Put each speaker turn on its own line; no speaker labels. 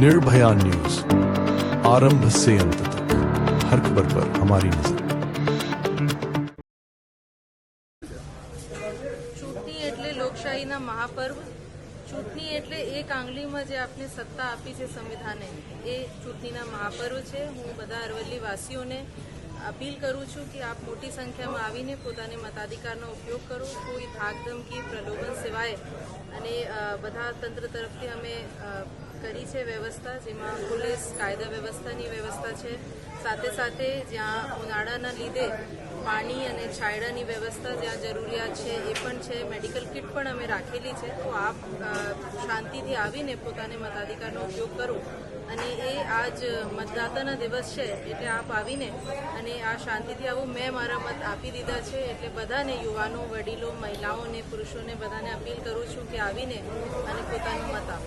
Nirbhaya news, आरंभ से अंत तक हर खबर पर हमारी नजर।
ચૂંટણી એટલે લોકશાહીના મહાપર્વ। ચૂંટણી એટલે એક આંગળીમાં જે આપને સત્તા આપી છે સંવિધાને, એ ચૂંટણીના મહાપર્વ છે। હું બધા અરવલ્લી વાસીઓને અપીલ કરું છું કે આપ મોટી સંખ્યામાં આવીને પોતાને મતાધિકારનો ઉપયોગ કરો। કોઈ ધાકધમકી પ્રલોભન સિવાય અને બધા તંત્ર તરફથી અમે કરી છે વ્યવસ્થા, જેમાં પોલીસ કાયદા વ્યવસ્થાની વ્યવસ્થા છે, સાથે સાથે જ્યાં ઉનાળાના લીધે પાણી અને છાંયડાની વ્યવસ્થા જ્યાં જરૂરિયાત છે એ પણ છે, મેડિકલ કિટ પણ અમે રાખેલી છે। તો આપ શાંતિથી આવીને પોતાને મતાધિકારનો ઉપયોગ કરો અને એ આજ મતદાતાના દિવસ છે એટલે આપ આવીને અને આ શાંતિથી આવો। મેં મારા મત આપી દીધા છે એટલે બધાને, યુવાનો, વડીલો, મહિલાઓને, પુરુષોને બધાને અપીલ કરું છું કે આવીને અને પોતાનો મત આપો।